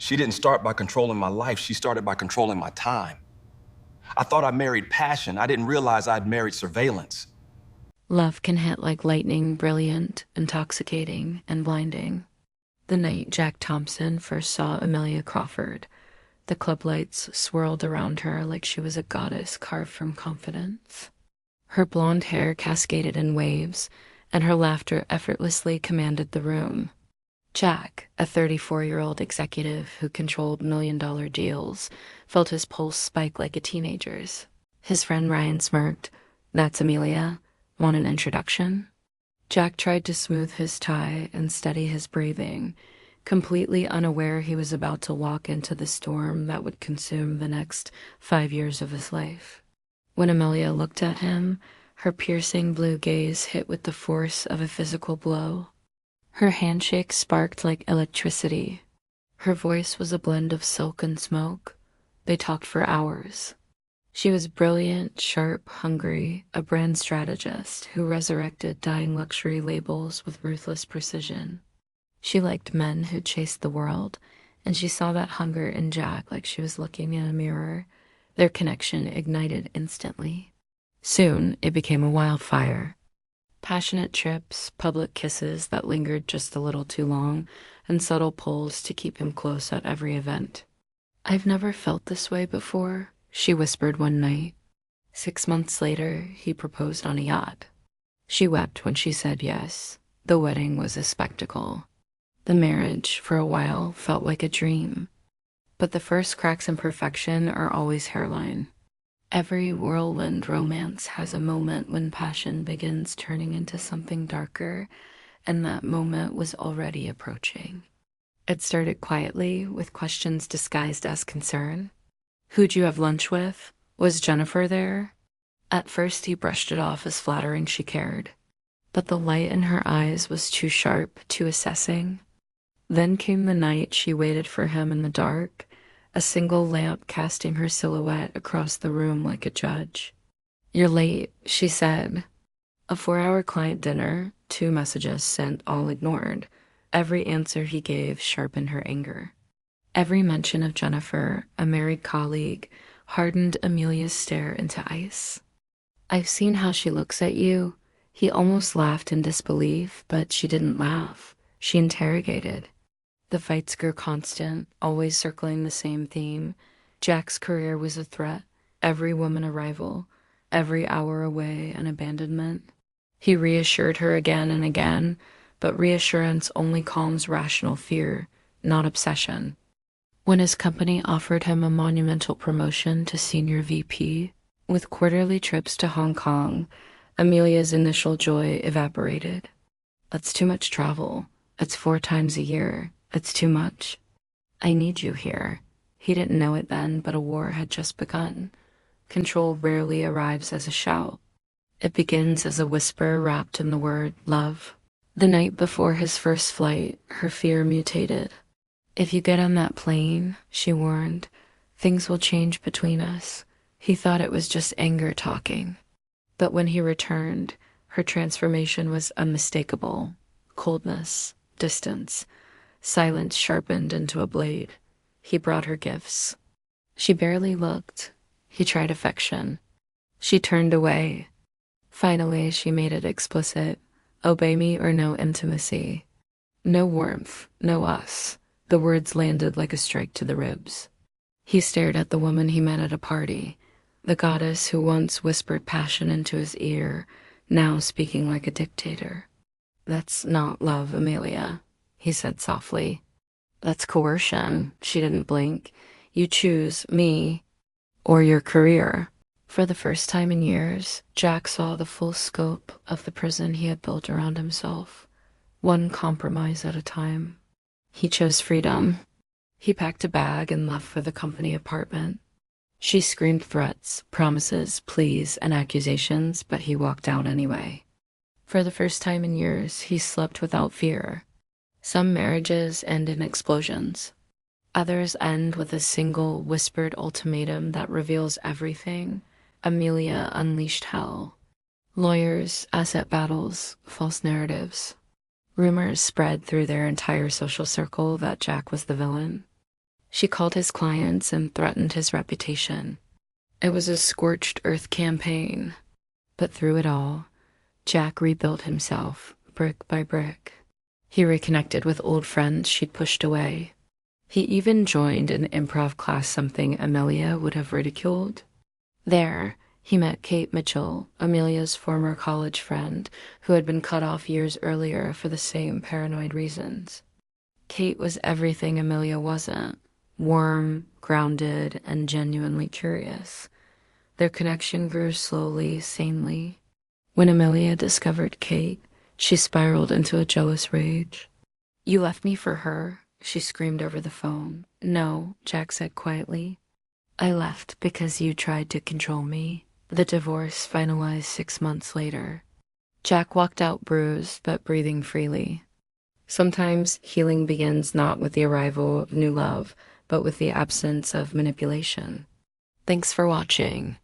She didn't start by controlling my life, she started by controlling my time. I thought I married passion. I didn't realize I'd married surveillance. Love can hit like lightning, brilliant, intoxicating, and blinding. The night Jack Thompson first saw Emilia Crawford, the club lights swirled around her like she was a goddess carved from confidence. Her blonde hair cascaded in waves, and her laughter effortlessly commanded the room. Jack, a 34-year-old executive who controlled million-dollar deals, felt his pulse spike like a teenager's. His friend Ryan smirked. "That's Emilia. Want an introduction?" Jack tried to smooth his tie and steady his breathing, completely unaware he was about to walk into the storm that would consume the next 5 years of his life. When Emilia looked at him, her piercing blue gaze hit with the force of a physical blow. Her handshake sparked like electricity. Her voice was a blend of silk and smoke. They talked for hours. She was brilliant, sharp, hungry, a brand strategist who resurrected dying luxury labels with ruthless precision. She liked men who chased the world, and she saw that hunger in Jack like she was looking in a mirror. Their connection ignited instantly. Soon, it became a wildfire. Passionate trips, public kisses that lingered just a little too long, and subtle pulls to keep him close at every event. "I've never felt this way before," she whispered one night. 6 months later, he proposed on a yacht. She wept when she said yes. The wedding was a spectacle. The marriage, for a while, felt like a dream. But the first cracks in perfection are always hairline. Every whirlwind romance has a moment when passion begins turning into something darker, and that moment was already approaching. It started quietly, with questions disguised as concern. "Who'd you have lunch with? Was Jennifer there?" At first he brushed it off as flattering she cared. But the light in her eyes was too sharp, too assessing. Then came the night she waited for him in the dark, a single lamp casting her silhouette across the room like a judge. "You're late," she said. A 4-hour client dinner, 2 messages sent, all ignored. Every answer he gave sharpened her anger. Every mention of Jennifer, a married colleague, hardened Emilia's stare into ice. "I've seen how she looks at you." He almost laughed in disbelief, but she didn't laugh. She interrogated. The fights grew constant, always circling the same theme. Jack's career was a threat, every woman a rival, every hour away an abandonment. He reassured her again and again, but reassurance only calms rational fear, not obsession. When his company offered him a monumental promotion to senior VP, with quarterly trips to Hong Kong, Emilia's initial joy evaporated. "That's too much travel. It's 4 times a year. It's too much. I need you here." He didn't know it then, but a war had just begun. Control rarely arrives as a shout. It begins as a whisper wrapped in the word love. The night before his first flight, her fear mutated. "If you get on that plane," she warned, "things will change between us." He thought it was just anger talking. But when he returned, her transformation was unmistakable. Coldness, distance, silence sharpened into a blade. He brought her gifts. She barely looked. He tried affection. She turned away. Finally, she made it explicit. "Obey me or no intimacy." No warmth, no us. The words landed like a strike to the ribs. He stared at the woman he met at a party, the goddess who once whispered passion into his ear, now speaking like a dictator. "That's not love, Emilia," he said softly. "That's coercion." She didn't blink. "You choose me or your career." For the first time in years, Jack saw the full scope of the prison he had built around himself, one compromise at a time. He chose freedom. He packed a bag and left for the company apartment. She screamed threats, promises, pleas, and accusations, but he walked out anyway. For the first time in years, he slept without fear. Some marriages end in explosions. Others end with a single whispered ultimatum that reveals everything. Emilia unleashed hell. Lawyers, asset battles, false narratives. Rumors spread through their entire social circle that Jack was the villain. She called his clients and threatened his reputation. It was a scorched earth campaign, but through it all, Jack rebuilt himself, brick by brick. He reconnected with old friends she'd pushed away. He even joined an improv class, something Emilia would have ridiculed. There, he met Kate Mitchell, Emilia's former college friend, who had been cut off years earlier for the same paranoid reasons. Kate was everything Emilia wasn't: warm, grounded, and genuinely curious. Their connection grew slowly, sanely. When Emilia discovered Kate, she spiraled into a jealous rage. "You left me for her," she screamed over the phone. "No," Jack said quietly. "I left because you tried to control me." The divorce finalized 6 months later. Jack walked out bruised, but breathing freely. Sometimes healing begins not with the arrival of new love, but with the absence of manipulation. Thanks for watching.